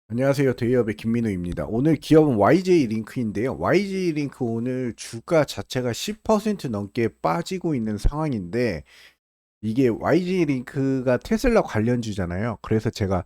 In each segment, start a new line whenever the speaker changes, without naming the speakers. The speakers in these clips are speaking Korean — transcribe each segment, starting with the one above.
안녕하세요. 대기업의 김민우입니다. 오늘 기업은 YJ링크인데요. YJ링크 오늘 주가 자체가 10% 넘게 빠지고 있는 상황인데 이게 YJ링크가 테슬라 관련주잖아요. 그래서 제가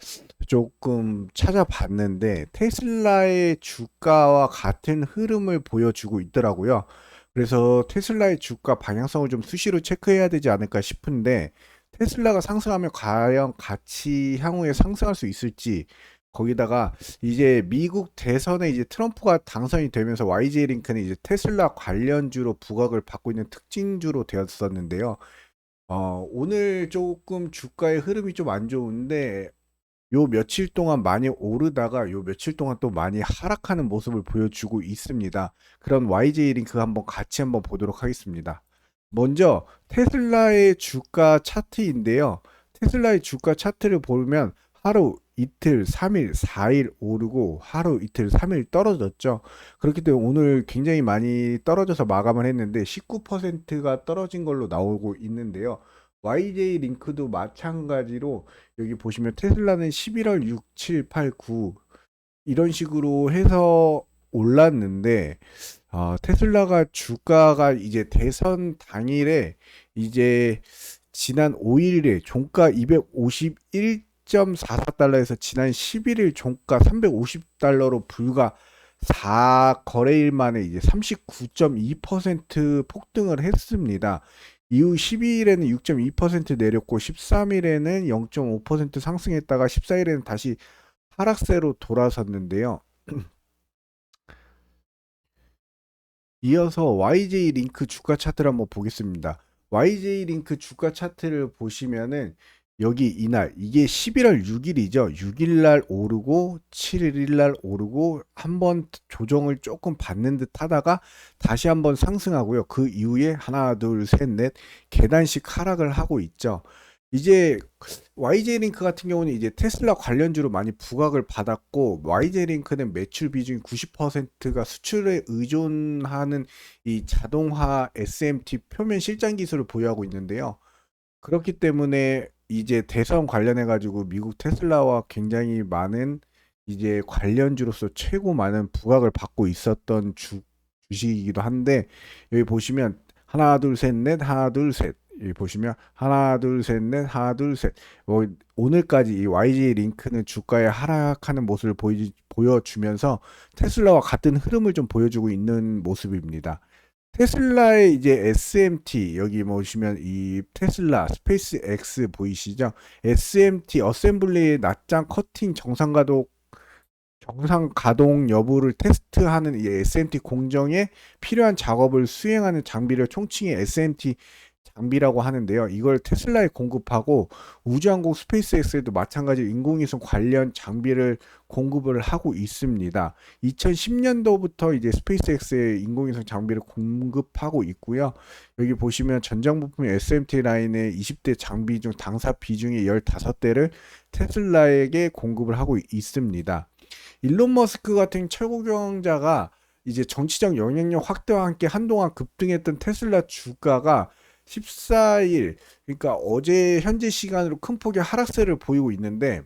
조금 찾아봤는데 테슬라의 주가와 같은 흐름을 보여주고 있더라고요. 그래서 테슬라의 주가 방향성을 좀 수시로 체크해야 되지 않을까 싶은데 테슬라가 상승하면 과연 같이 향후에 상승할 수 있을지 거기다가 이제 미국 대선에 이제 트럼프가 당선이 되면서 YJ링크는 이제 테슬라 관련주로 부각을 받고 있는 특징주로 되었었는데요. 오늘 조금 주가의 흐름이 좀 안 좋은데 요 며칠 동안 많이 오르다가 요 며칠 동안 또 많이 하락하는 모습을 보여주고 있습니다. 그런 YJ링크 한번 보도록 하겠습니다. 먼저 테슬라의 주가 차트인데요. 테슬라의 주가 차트를 보면 하루 이틀, 3일, 4일 오르고 하루 이틀, 3일 떨어졌죠. 그렇기 때문에 오늘 굉장히 많이 떨어져서 마감을 했는데 19%가 떨어진 걸로 나오고 있는데요. YJ 링크도 마찬가지로 여기 보시면 테슬라는 11월 6, 7, 8, 9 이런 식으로 해서 올랐는데 테슬라가 주가가 이제 대선 당일에 이제 지난 5일에 종가 251.44달러에서 지난 11일 종가 350달러로 불과 4거래일 만에 이제 39.2% 폭등을 했습니다. 이후 12일에는 6.2% 내렸고 13일에는 0.5% 상승했다가 14일에는 다시 하락세로 돌아섰는데요. 이어서 YJ 링크 주가 차트를 한번 보겠습니다. YJ 링크 주가 차트를 보시면은 여기 이날 이게 11월 6일이죠. 6일 날 오르고 7일 날 오르고 한번 조정을 조금 받는 듯 하다가 다시 한번 상승하고요. 그 이후에 하나, 둘, 셋, 넷 계단식 하락을 하고 있죠. 이제 YJ링크 같은 경우는 이제 테슬라 관련주로 많이 부각을 받았고 YJ링크는 매출 비중이 90%가 수출에 의존하는 이 자동화 SMT 표면 실장 기술을 보유하고 있는데요. 그렇기 때문에 이제 대선 관련해 가지고 미국 테슬라와 굉장히 많은 이제 관련주로서 최고 많은 부각을 받고 있었던 주식이기도 한데 여기 보시면 하나 둘 셋 넷 하나 둘 셋 여기 보시면 하나 둘 셋 넷 하나 둘 셋 오늘까지 이 YG 링크는 주가에 하락하는 모습을 보여주면서 테슬라와 같은 흐름을 좀 보여주고 있는 모습입니다. 테슬라의 이제 SMT 여기 보시면 이 테슬라 스페이스 X 보이시죠? SMT 어셈블리의 낮장 커팅 정상 가동 여부를 테스트하는 이 SMT 공정에 필요한 작업을 수행하는 장비를 총칭해 SMT 장비라고 하는데요. 이걸 테슬라에 공급하고 우주항공 스페이스X에도 마찬가지로 인공위성 관련 장비를 공급을 하고 있습니다. 2010년도부터 이제 스페이스X에 인공위성 장비를 공급하고 있고요. 여기 보시면 전장 부품 SMT 라인의 20대 장비 중 당사 비중의 15대를 테슬라에게 공급을 하고 있습니다. 일론 머스크 같은 최고 경영자가 이제 정치적 영향력 확대와 함께 한동안 급등했던 테슬라 주가가 14일, 그러니까 어제 현재 시간으로 큰 폭의 하락세를 보이고 있는데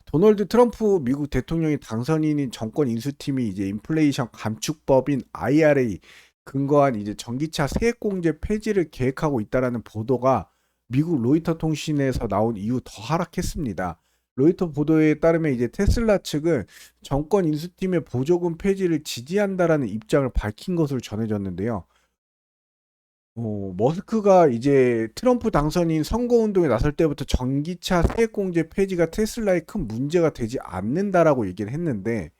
도널드 트럼프 미국 대통령이 당선인인 정권 인수팀이 이제 인플레이션 감축법인 IRA 근거한 이제 전기차 세액공제 폐지를 계획하고 있다라는 보도가 미국 로이터 통신에서 나온 이후 더 하락했습니다. 로이터 보도에 따르면 이제 테슬라 측은 정권 인수팀의 보조금 폐지를 지지한다라는 입장을 밝힌 것으로 전해졌는데요. 머스크가 이제 트럼프 당선인 선거운동에 나설 때부터 전기차 세액공제 폐지가 테슬라에 큰 문제가 되지 않는다라고 얘기를 했는데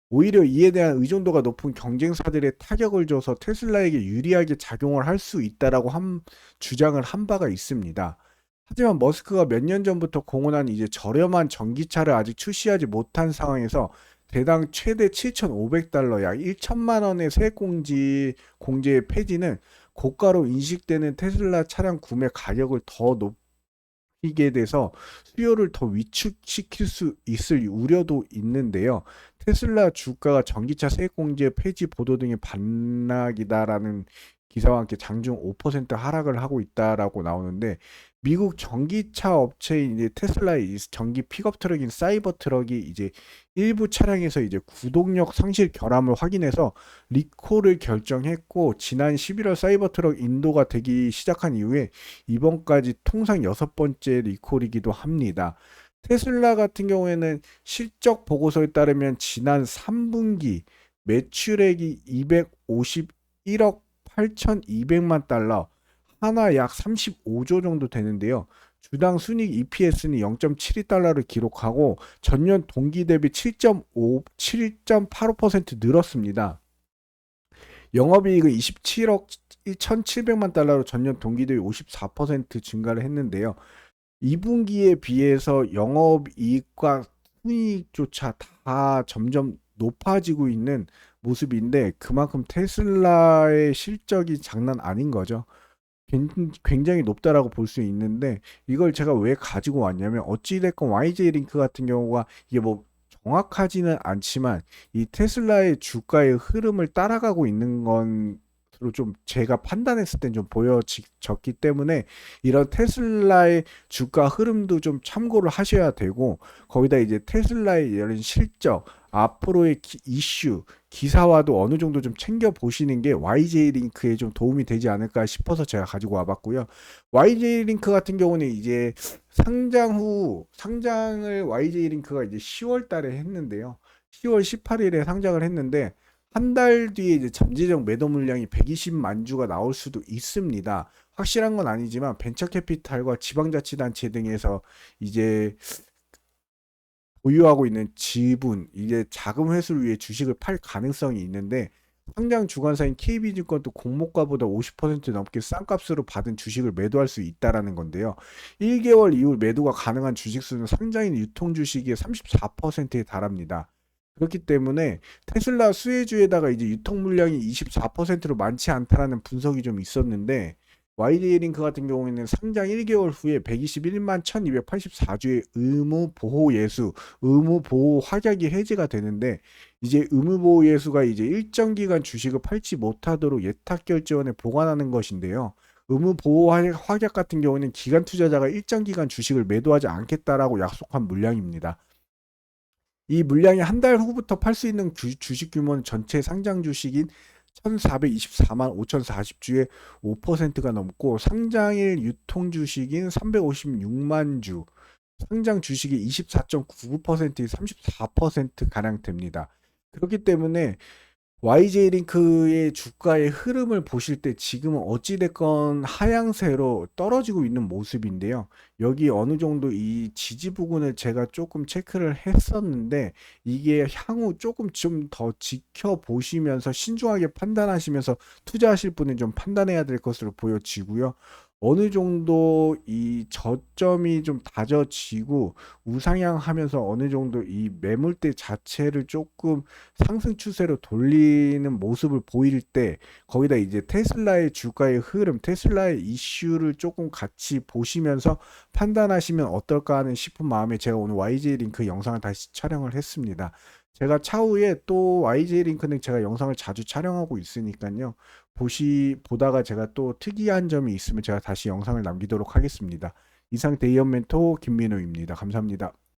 오히려 이에 대한 의존도가 높은 경쟁사들의 타격을 줘서 테슬라에게 유리하게 작용을 할 수 있다라고 주장을 한 바가 있습니다. 하지만 머스크가 몇 년 전부터 공언한 이제 저렴한 전기차를 아직 출시하지 못한 상황에서 대당 최대 7,500달러 약 1천만 원의 세액공제 폐지는 고가로 인식되는 테슬라 차량 구매 가격을 더 높이게 돼서 수요를 더 위축시킬 수 있을 우려도 있는데요. 테슬라 주가가 전기차 세액공제 폐지 보도 등의 반락이다라는 기사와 함께 장중 5% 하락을 하고 있다라고 나오는데 미국 전기차 업체인 이제 테슬라의 이 전기 픽업 트럭인 사이버 트럭이 이제 일부 차량에서 이제 구동력 상실 결함을 확인해서 리콜을 결정했고, 지난 11월 사이버 트럭 인도가 되기 시작한 이후에 이번까지 통상 여섯 번째 리콜이기도 합니다. 테슬라 같은 경우에는 실적 보고서에 따르면 지난 3분기 매출액이 251억 8,200만 달러, 하나 약 35조 정도 되는데요. 주당 순이익 EPS는 0.72달러를 기록하고 전년 동기 대비 7.85% 늘었습니다. 영업이익은 27억 1,700만 달러로 전년 동기 대비 54% 증가를 했는데요. 2분기에 비해서 영업이익과 순이익조차 다 점점 높아지고 있는 모습인데, 그만큼 테슬라의 실적이 장난 아닌 거죠. 굉장히 높다라고 볼 수 있는데, 이걸 제가 왜 가지고 왔냐면, 어찌됐건 YJ 링크 같은 경우가 이게 뭐 정확하지는 않지만 이 테슬라의 주가의 흐름을 따라가고 있는 것으로 좀 제가 판단했을 땐 좀 보여졌기 때문에, 이런 테슬라의 주가 흐름도 좀 참고를 하셔야 되고, 거기다 이제 테슬라의 이런 실적, 앞으로의 이슈, 기사화도 어느 정도 좀 챙겨 보시는 게 YJ 링크에 좀 도움이 되지 않을까 싶어서 제가 가지고 와봤고요. YJ 링크 같은 경우는 이제 상장을 YJ 링크가 이제 10월 달에 했는데요. 10월 18일에 상장을 했는데, 한 달 뒤에 이제 잠재적 매도 물량이 120만 주가 나올 수도 있습니다. 확실한 건 아니지만 벤처 캐피탈과 지방자치단체 등에서 이제 보유하고 있는 지분, 이게 자금 회수를 위해 주식을 팔 가능성이 있는데, 상장 주관사인 KB증권도 공모가보다 50% 넘게 싼 값으로 받은 주식을 매도할 수 있다라는 건데요. 1개월 이후 매도가 가능한 주식 수는 상장인 유통 주식의 34%에 달합니다. 그렇기 때문에 테슬라 수혜주에다가 이제 유통 물량이 24%로 많지 않다라는 분석이 좀 있었는데, YJ 링크 같은 경우에는 상장 1개월 후에 121만 1284주의 의무 보호 예수, 의무 보호 확약이 해제가 되는데, 이제 의무 보호 예수가 이제 일정 기간 주식을 팔지 못하도록 예탁 결제원에 보관하는 것인데요. 의무 보호 확약 같은 경우는 기관 투자자가 일정 기간 주식을 매도하지 않겠다라고 약속한 물량입니다. 이 물량이 한 달 후부터 팔 수 있는 주식 규모는 전체 상장 주식인 1424만 5040주의 5%가 넘고, 상장일 유통 주식인 356만 주, 상장 주식의 24.99%의 34%가량 됩니다. 그렇기 때문에 YJ링크의 주가의 흐름을 보실 때 지금은 어찌됐건 하향세로 떨어지고 있는 모습인데요. 여기 어느 정도 이 지지 부근을 제가 조금 체크를 했었는데, 이게 향후 조금 좀 더 지켜보시면서 신중하게 판단하시면서 투자하실 분은 좀 판단해야 될 것으로 보여지고요. 어느 정도 이 저점이 좀 다져지고 우상향하면서 어느 정도 이 매물대 자체를 조금 상승 추세로 돌리는 모습을 보일 때, 거기다 이제 테슬라의 주가의 흐름, 테슬라의 이슈를 조금 같이 보시면서 판단하시면 어떨까 하는 싶은 마음에 제가 오늘 YJ 링크 영상을 다시 촬영을 했습니다. 제가 차후에 또 YJ 링크는 제가 영상을 자주 촬영하고 있으니까요. 보다가 제가 또 특이한 점이 있으면 제가 다시 영상을 남기도록 하겠습니다. 이상 데이언 멘토 김민호입니다. 감사합니다.